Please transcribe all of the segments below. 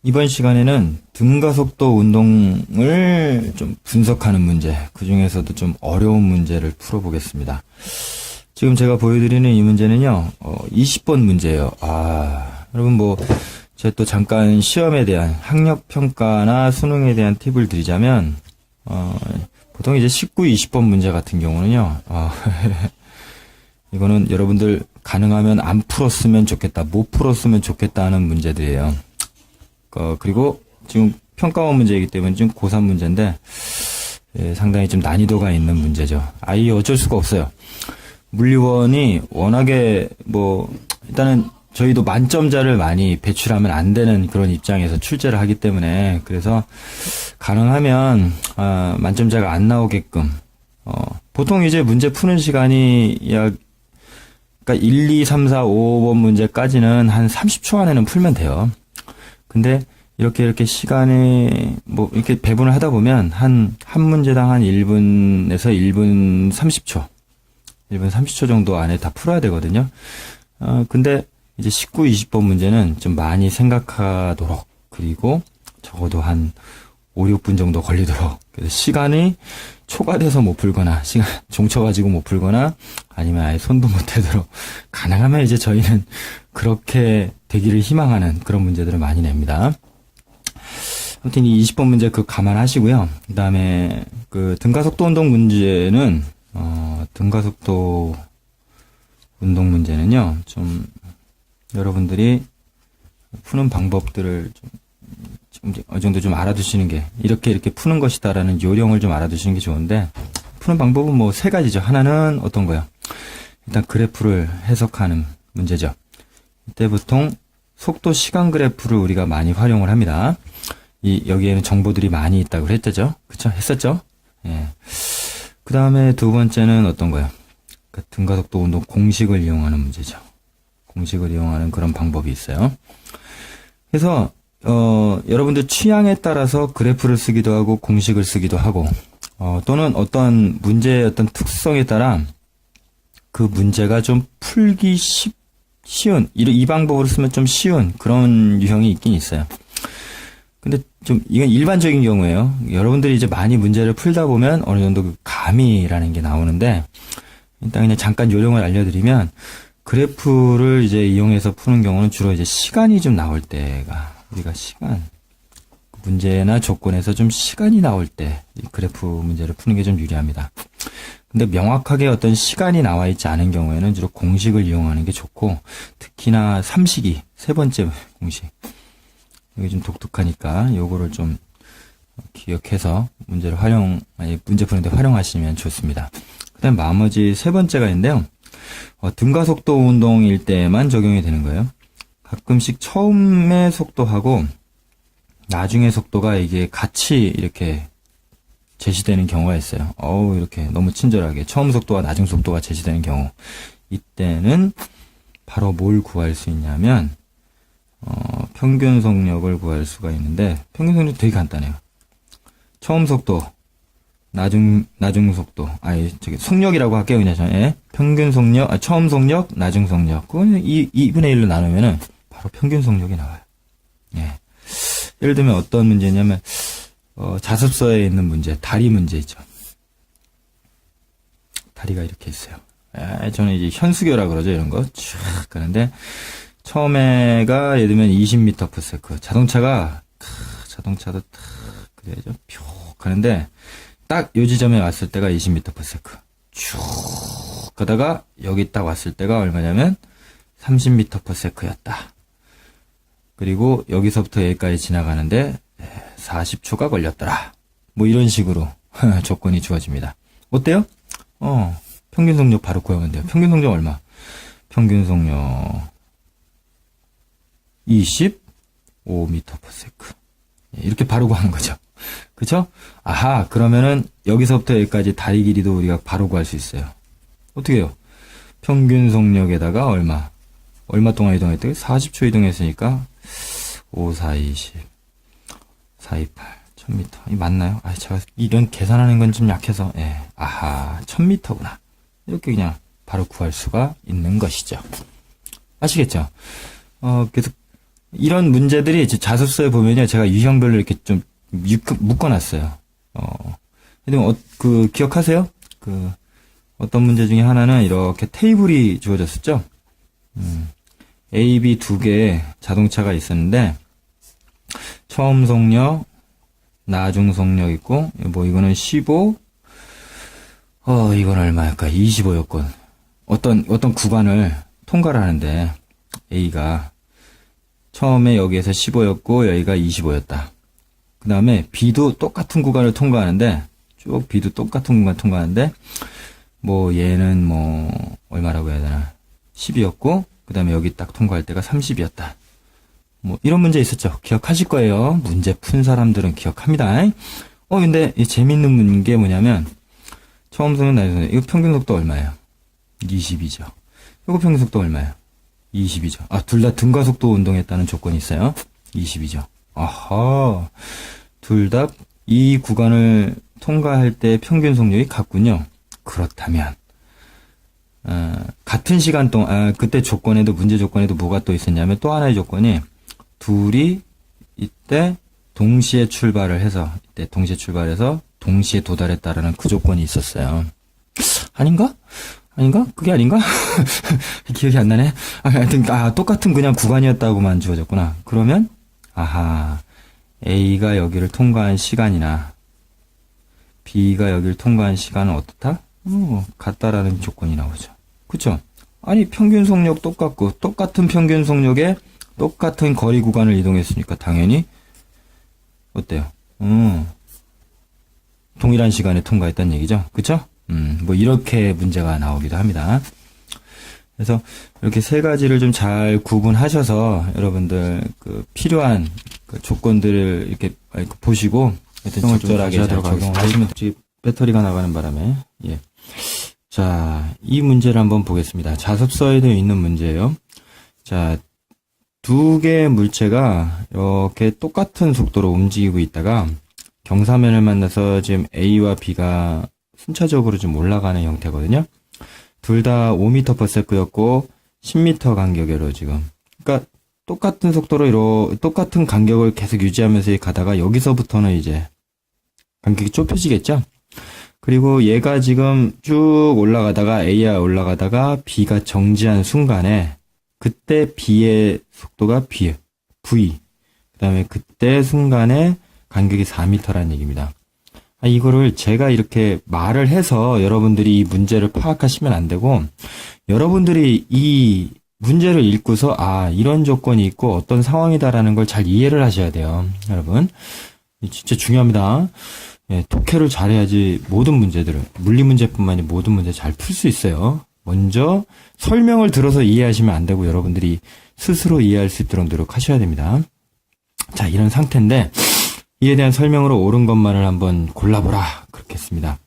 이번 시간에는 등가속도 운동을 좀 분석하는 문제, 그 중에서도 좀 어려운 문제를 풀어보겠습니다. 지금 제가 보여드리는 이 문제는요, 20번 문제예요. 여러분 제가 또 잠깐 시험에 대한 학력평가나 수능에 대한 팁을 드리자면, 보통 이제 19, 20번 문제 같은 경우는요, 이거는 여러분들 가능하면 안 풀었으면 좋겠다, 못 풀었으면 좋겠다 하는 문제들이에요. 그리고 지금 평가원 문제이기 때문에 지금 고3 문제인데, 상당히 좀 난이도가 있는 문제죠. 아예 어쩔 수가 없어요. 물리원이 워낙에 일단은 저희도 만점자를 많이 배출하면 안 되는 그런 입장에서 출제를 하기 때문에, 그래서 가능하면 만점자가 안 나오게끔, 보통 이제 문제 푸는 시간이 그러니까 1, 2, 3, 4, 5번 문제까지는 한 30초 안에는 풀면 돼요. 근데 이렇게 시간이 이렇게 배분을 하다 보면 한 문제당 한 1분에서 1분 30초, 1분 30초 정도 안에 다 풀어야 되거든요. 근데 이제 19, 20번 문제는 좀 많이 생각하도록, 그리고 적어도 한 5, 6분 정도 걸리도록, 그래서 시간이 초과돼서 못 풀거나, 시간 종쳐가지고 못 풀거나, 아니면 아예 손도 못 대도록, 가능하면 이제 저희는 그렇게 되기를 희망하는 그런 문제들을 많이 냅니다. 아무튼 이 20번 문제 감안하시고요. 그 다음에 등가속도 운동 문제는, 등가속도 운동 문제는요, 좀 여러분들이 푸는 방법들을 지금 어느 정도 좀 알아두시는 게, 이렇게 푸는 것이다라는 요령을 좀 알아두시는 게 좋은데, 푸는 방법은 세 가지죠. 하나는 어떤 거요? 일단 그래프를 해석하는 문제죠. 이때 보통 속도 시간 그래프를 우리가 많이 활용을 합니다. 여기에는 정보들이 많이 있다고 했죠? 그쵸? 했었죠? 예. 그 다음에 두 번째는 어떤 거요? 등가속도 운동 공식을 이용하는 문제죠. 공식을 이용하는 그런 방법이 있어요. 그래서 여러분들 취향에 따라서 그래프를 쓰기도 하고 공식을 쓰기도 하고, 또는 어떤 문제의 어떤 특성에 따라 그 문제가 좀 풀기 쉬운, 이 방법으로 쓰면 좀 쉬운 그런 유형이 있긴 있어요. 근데 이건 일반적인 경우예요. 여러분들이 이제 많이 문제를 풀다 보면 어느 정도 감이라는 게 나오는데, 일단 그냥 잠깐 요령을 알려드리면, 그래프를 이제 이용해서 푸는 경우는 주로 이제 시간이 좀 나올 때가, 우리가 문제나 조건에서 좀 시간이 나올 때, 이 그래프 문제를 푸는 게 좀 유리합니다. 근데 명확하게 어떤 시간이 나와 있지 않은 경우에는 주로 공식을 이용하는 게 좋고, 특히나 삼식이, 세 번째 공식. 이게 좀 독특하니까 요거를 좀 기억해서 문제 푸는데 활용하시면 좋습니다. 그 다음 나머지 세 번째가 있는데요. 등가속도 운동일 때만 적용이 되는 거예요. 가끔씩 처음의 속도하고 나중의 속도가 이게 같이 이렇게 제시되는 경우가 있어요. 이렇게 너무 친절하게 처음 속도와 나중 속도가 제시되는 경우, 이때는 바로 뭘 구할 수 있냐면 평균 속력을 구할 수가 있는데, 평균 속력 되게 간단해요. 처음 속도, 나중 속도, 속력이라고 할게요, 그냥 전에. 평균 속력, 처음 속력, 나중 속력. 그거는 2분의 1로 나누면은 바로 평균 속력이 나와요. 예. 예를 들면 어떤 문제냐면, 자습서에 있는 문제, 다리 문제 있죠. 다리가 이렇게 있어요. 저는 이제 현수교라 그러죠, 이런 거. 쭉 가는데, 처음에가 예를 들면 20m/s. 자동차도 탁 그래야죠. 표 가는데, 딱 요 지점에 왔을 때가 20m/s. 쭉 가다가 여기 딱 왔을 때가 얼마냐면 30m/s였다. 그리고 여기서부터 여기까지 지나가는데 40초가 걸렸더라. 이런 식으로 조건이 주어집니다. 어때요? 평균 속력 바로 구하면 돼요. 평균 속력 얼마? 평균 속력 25m/s. 이렇게 바로 구하는 거죠. 그쵸? 그러면은 여기서부터 여기까지 다리 길이도 우리가 바로 구할 수 있어요. 어떻게 해요? 평균 속력에다가 얼마 동안 이동했대요? 40초 이동했으니까 5, 4, 20, 4, 2, 8, 1000m. 이 맞나요? 제가 이런 계산하는 건 좀 약해서, 1000m구나. 이렇게 그냥 바로 구할 수가 있는 것이죠. 아시겠죠? 그래서 이런 문제들이 이제 자습서에 보면요. 제가 유형별로 이렇게 좀 묶어놨어요. 기억하세요? 어떤 문제 중에 하나는 이렇게 테이블이 주어졌었죠? A, B 두 개의 자동차가 있었는데, 처음 속력, 나중 속력 있고, 이거는 15, 이건 얼마일까? 25였건. 어떤 구간을 통과를 하는데, A가, 처음에 여기에서 15였고, 여기가 25였다. 그 다음에 B도 똑같은 구간을 통과하는데, 쭉 B도 똑같은 구간 통과하는데, 얘는 얼마라고 해야 되나. 10이었고, 그 다음에 여기 딱 통과할 때가 30이었다. 이런 문제 있었죠. 기억하실 거예요. 문제 푼 사람들은 기억합니다. 근데 이 재밌는 게 뭐냐면, 처음 속력, 나중 속력. 이거 평균 속도 얼마예요? 20이죠. 이거 평균 속도 얼마예요? 20이죠. 둘 다 등가 속도 운동했다는 조건이 있어요. 20이죠. 아하. 둘 다 이 구간을 통과할 때 평균 속력이 같군요. 그렇다면, 같은 시간 동안, 그때 문제 조건에도 뭐가 또 있었냐면, 또 하나의 조건이, 둘이 이때 동시에 출발해서 동시에 도달했다라는 그 조건이 있었어요. 아닌가? 그게 아닌가? 기억이 안 나네. 하여튼, 똑같은 그냥 구간이었다고만 주어졌구나. 그러면, A가 여기를 통과한 시간이나, B가 여기를 통과한 시간은 어떻다? 같다라는 조건이 나오죠. 그쵸? 평균 속력 똑같고, 똑같은 평균 속력에 똑같은 거리 구간을 이동했으니까 당연히, 어때요? 동일한 시간에 통과했다는 얘기죠. 그쵸? 이렇게 문제가 나오기도 합니다. 그래서 이렇게 세 가지를 좀 잘 구분하셔서 여러분들 필요한 조건들을 이렇게 보시고 적절하게 잘 적용하시면 배터리가 나가는 바람에 자, 이 문제를 한번 보겠습니다. 자습서에도 있는 문제예요. 자, 두 개의 물체가 이렇게 똑같은 속도로 움직이고 있다가 경사면을 만나서 지금 A와 B가 순차적으로 좀 올라가는 형태거든요. 둘 다 5m/s였고 10m 간격으로 지금. 그러니까 똑같은 속도로 똑같은 간격을 계속 유지하면서 가다가 여기서부터는 이제 간격이 좁혀지겠죠. 그리고 얘가 지금 쭉 올라가다가 A가 올라가다가 B가 정지한 순간에 그때 B의 속도가 V. 그 다음에 그때 순간에 간격이 4m라는 얘기입니다. 이거를 제가 이렇게 말을 해서 여러분들이 이 문제를 파악하시면 안 되고, 여러분들이 이 문제를 읽고서, 이런 조건이 있고 어떤 상황이다라는 걸 잘 이해를 하셔야 돼요. 여러분. 진짜 중요합니다. 독해를 잘해야지 모든 문제들을, 물리 문제뿐만이 모든 문제 잘 풀 수 있어요. 먼저 설명을 들어서 이해하시면 안 되고 여러분들이 스스로 이해할 수 있도록 노력하셔야 됩니다. 자, 이런 상태인데 이에 대한 설명으로 옳은 것만을 한번 골라보라 그렇게 했습니다.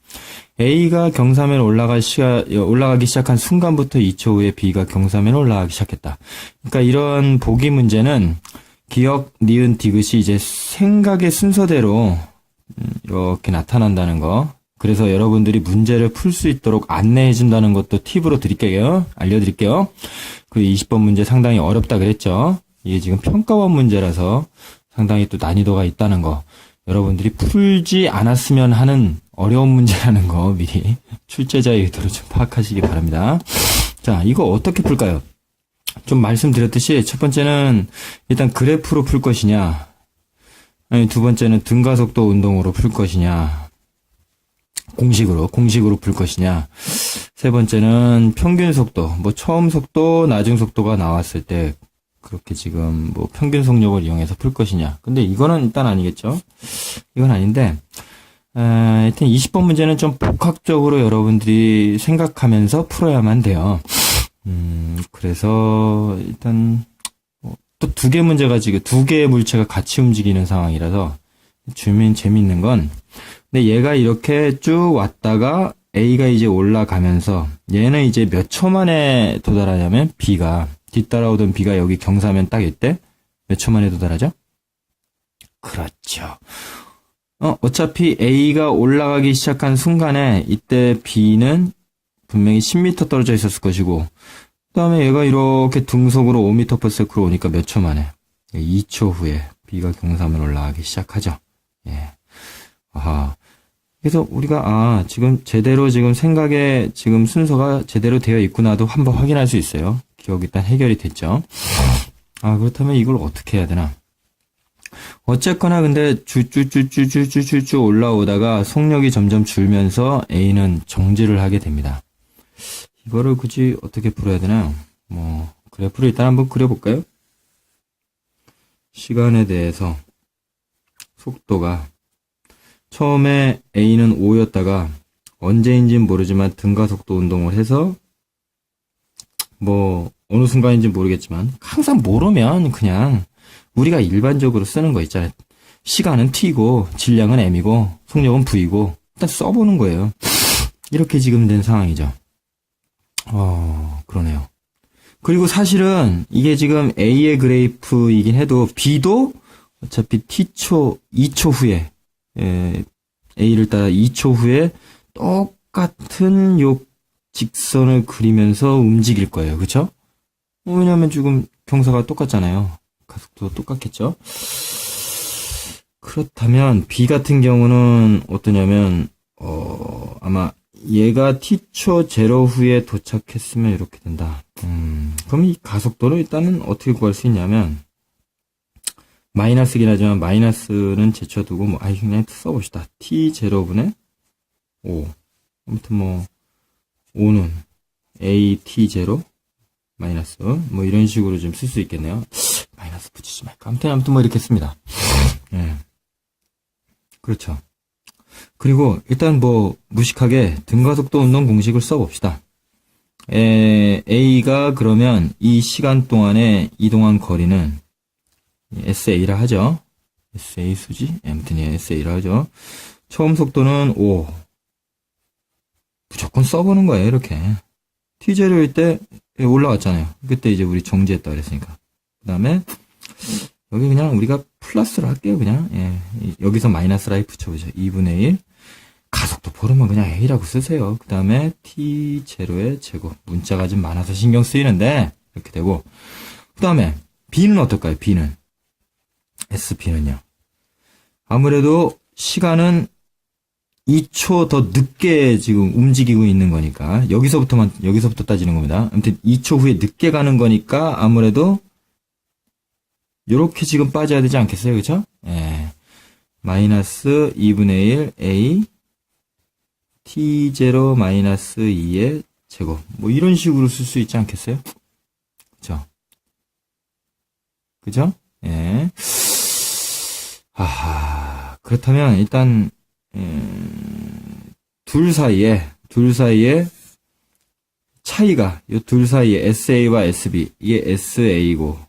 A가 경사면 올라가기 시작한 순간부터 2초 후에 B가 경사면 올라가기 시작했다. 그러니까 이런 보기 문제는 기억, 니은, 디귿이 이제 생각의 순서대로 이렇게 나타난다는 거. 그래서 여러분들이 문제를 풀 수 있도록 안내해 준다는 것도 팁으로 알려드릴게요. 그 20번 문제 상당히 어렵다 그랬죠. 이게 지금 평가원 문제라서 상당히 또 난이도가 있다는 거. 여러분들이 풀지 않았으면 하는 어려운 문제라는 거 미리 출제자의 의도로 좀 파악하시기 바랍니다. 자, 이거 어떻게 풀까요? 좀 말씀드렸듯이 첫 번째는 일단 그래프로 풀 것이냐, 아니 두 번째는 등가속도 운동으로 풀 것이냐, 공식으로 풀 것이냐, 세 번째는 평균 속도, 처음 속도, 나중 속도가 나왔을 때 그렇게 지금 평균 속력을 이용해서 풀 것이냐. 근데 이거는 일단 아니겠죠. 이건 아닌데, 하여튼 20번 문제는 좀 복합적으로 여러분들이 생각하면서 풀어야만 돼요. 그래서 일단 또 두 개 문제가 지금 두 개의 물체가 같이 움직이는 상황이라서 재미있는 건, 근데 얘가 이렇게 쭉 왔다가 A가 이제 올라가면서 얘는 이제 몇 초 만에 도달하냐면 B가 뒤따라오던 B가 여기 경사면 딱 이때 몇 초 만에 도달하죠? 그렇죠. 어차피 A가 올라가기 시작한 순간에 이때 B는 분명히 10m 떨어져 있었을 것이고, 그 다음에 얘가 이렇게 등속으로 5m/s로 오니까 몇 초 만에? 2초 후에 B가 경사면으로 올라가기 시작하죠. 예. 아하. 그래서 우리가, 지금 제대로 지금 생각의 지금 순서가 제대로 되어 있구나도 한번 확인할 수 있어요. 기억이 일단 해결이 됐죠. 그렇다면 이걸 어떻게 해야 되나? 어쨌거나 근데 쭉 올라오다가 속력이 점점 줄면서 A는 정지를 하게 됩니다. 이거를 굳이 어떻게 풀어야 되나요? 그래프를 일단 한번 그려볼까요? 시간에 대해서 속도가 처음에 A는 5였다가 언제인지는 모르지만 등가속도 운동을 해서 어느 순간인지는 모르겠지만 항상 모르면 그냥 우리가 일반적으로 쓰는 거 있잖아요. 시간은 T고 질량은 M이고 속력은 V고 일단 써보는 거예요. 이렇게 지금 된 상황이죠. 그러네요. 그리고 사실은 이게 지금 A의 그래프이긴 해도 B도 어차피 T초 2초 후에 A를 따라 2초 후에 똑같은 요 직선을 그리면서 움직일 거예요. 그쵸? 왜냐면 지금 경사가 똑같잖아요. 가속도 똑같겠죠? 그렇다면 B 같은 경우는 어떠냐면 아마 얘가 T초 0 후에 도착했으면 이렇게 된다. 그럼 이 가속도를 일단은 어떻게 구할 수 있냐면 마이너스긴 하지만 마이너스는 제쳐두고 그냥 써봅시다. T0분의 5. 아무튼 5는 AT0 마이너스 이런 식으로 좀 쓸 수 있겠네요. 마이너스 붙이지 말까. 아무튼 이렇게 씁니다. 예. 그렇죠. 그리고 일단 무식하게 등가속도 운동 공식을 써봅시다. A가 그러면 이 시간 동안에 이동한 거리는 SA라 하죠. SA 수지? 아무튼 SA라 하죠. 처음 속도는 5. 무조건 써보는 거예요, 이렇게. T0일 때 올라갔잖아요. 그때 이제 우리 정지했다 그랬으니까. 그 다음에 여기 그냥 우리가 플러스로 할게요, 그냥. 예. 여기서 마이너스를 아예 붙여보죠. 2분의 1. 가속도 모르면 그냥 A라고 쓰세요. 그 다음에 T0의 제곱. 문자가 좀 많아서 신경 쓰이는데, 이렇게 되고. 그 다음에 B는 어떨까요? B는. SB는요. 아무래도 시간은 2초 더 늦게 지금 움직이고 있는 거니까, 여기서부터 따지는 겁니다. 아무튼 2초 후에 늦게 가는 거니까, 아무래도, 요렇게 지금 빠져야 되지 않겠어요? 그쵸? 예. 마이너스 2분의 1 A T0 마이너스 2의 제곱. 이런 식으로 쓸 수 있지 않겠어요? 그쵸? 그죠? 예. 그렇다면, 일단, 둘 사이에 차이가, 이 둘 사이에 SA와 SB, 이게 SA고,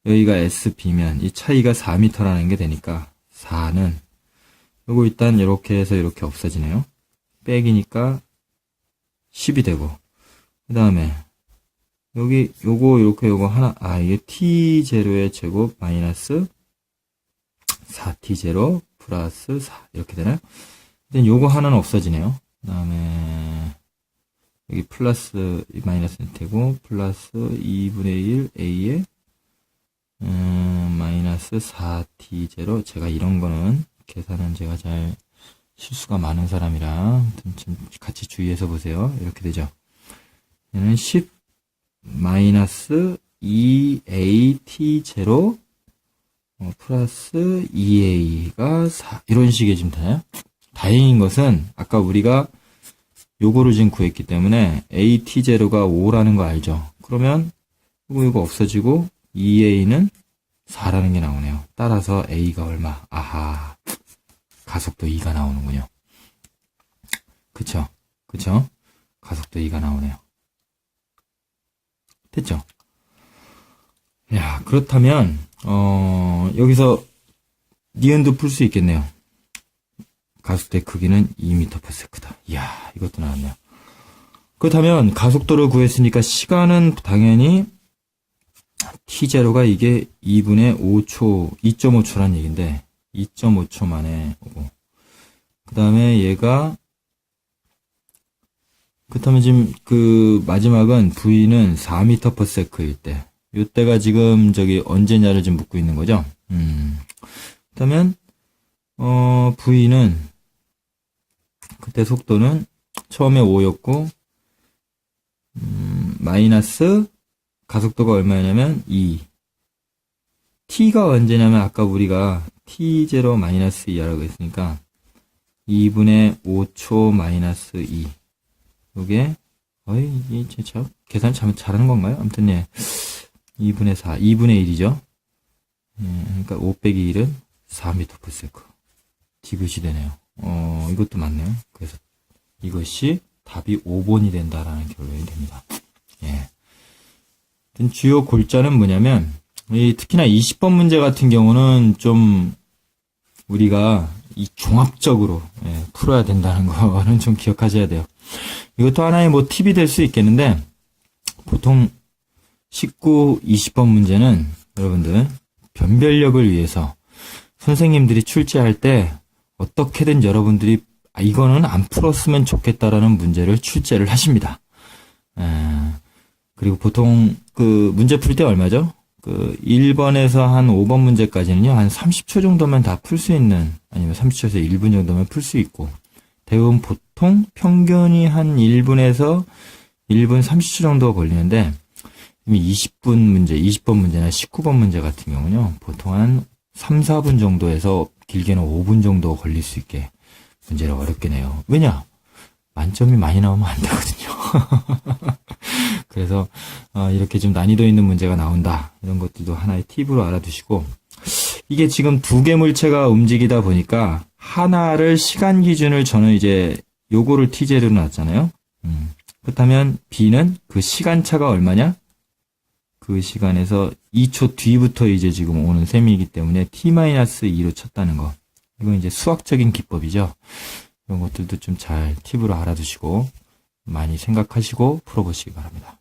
여기가 SB면, 이 차이가 4m라는 게 되니까, 4는, 요거 일단 이렇게 해서 이렇게 없어지네요. 빼기니까 10이 되고, 그 다음에, 여기, 요거 하나, 이게 T0의 제곱 마이너스 4T0 플러스 4. 이렇게 되나요? 일단 요거 하나는 없어지네요. 그 다음에, 여기 플러스, 마이너스는 되고, 플러스 2분의 1 A에, 마이너스 4T0. 제가 이런 거는, 계산은 제가 잘 실수가 많은 사람이라, 좀 같이 주의해서 보세요. 이렇게 되죠. 얘는 10, 마이너스 2AT0, 플러스 2A가 4. 이런 식의 지금 되나요? 다행인 것은, 아까 우리가 요거를 지금 구했기 때문에, AT0가 5라는 거 알죠? 그러면, 이거 없어지고, 2A는 4라는 게 나오네요. 따라서 A가 얼마? 아하. 가속도 2가 나오는군요. 그쵸? 가속도 2가 나오네요. 됐죠? 야, 그렇다면, 여기서, 니은도 풀 수 있겠네요. 가속도의 크기는 2m/s다. 이야, 이것도 나왔네요. 그렇다면, 가속도를 구했으니까, 시간은 당연히, T0가 이게 2분의 5초, 2.5초란 얘기인데, 2.5초 만에 오고. 그 다음에 얘가, 그렇다면 지금 마지막은 V는 4m/s일 때, 요때가 지금 언제냐를 지금 묻고 있는 거죠. 그렇다면 V는 그때 속도는 처음에 5였고 마이너스 가속도가 얼마냐면 2. T가 언제냐면 아까 우리가 T0 마이너스 2라고 했으니까 2분의 5초 마이너스 2. 요게 이게 진짜 계산 잘하는 건가요? 아무튼 예. 2분의 4, 2분의 1이죠. 그러니까 5 빼기 1은 4m/s. 디귿이 되네요. 이것도 맞네요. 그래서 이것이 답이 5번이 된다라는 결론이 됩니다. 예. 주요 골자는 뭐냐면, 특히나 20번 문제 같은 경우는 좀 우리가 이 종합적으로 풀어야 된다는 거는 좀 기억하셔야 돼요. 이것도 하나의 팁이 될 수 있겠는데, 보통 19, 20번 문제는 여러분들 변별력을 위해서 선생님들이 출제할 때 어떻게든 여러분들이 이거는 안 풀었으면 좋겠다라는 문제를 출제를 하십니다. 그리고 보통 문제 풀 때 얼마죠? 1번에서 한 5번 문제까지는요, 한 30초 정도면 다 풀 수 있는, 아니면 30초에서 1분 정도면 풀 수 있고, 대부분 보통 평균이 한 1분에서 1분 30초 정도가 걸리는데, 20분 문제, 20번 문제나 19번 문제 같은 경우는요, 보통 한 3, 4분 정도에서 길게는 5분 정도 걸릴 수 있게 문제를 어렵게 내요. 왜냐? 만점이 많이 나오면 안 되거든요. 그래서 이렇게 좀 난이도 있는 문제가 나온다. 이런 것들도 하나의 팁으로 알아두시고, 이게 지금 두 개 물체가 움직이다 보니까 하나를 시간 기준을 저는 이제 요거를 T제로 놨잖아요. 그렇다면 B는 그 시간차가 얼마냐? 그 시간에서 2초 뒤부터 이제 지금 오는 셈이기 때문에 T-2로 쳤다는 거. 이건 이제 수학적인 기법이죠. 이런 것들도 좀 잘 팁으로 알아두시고 많이 생각하시고 풀어보시기 바랍니다.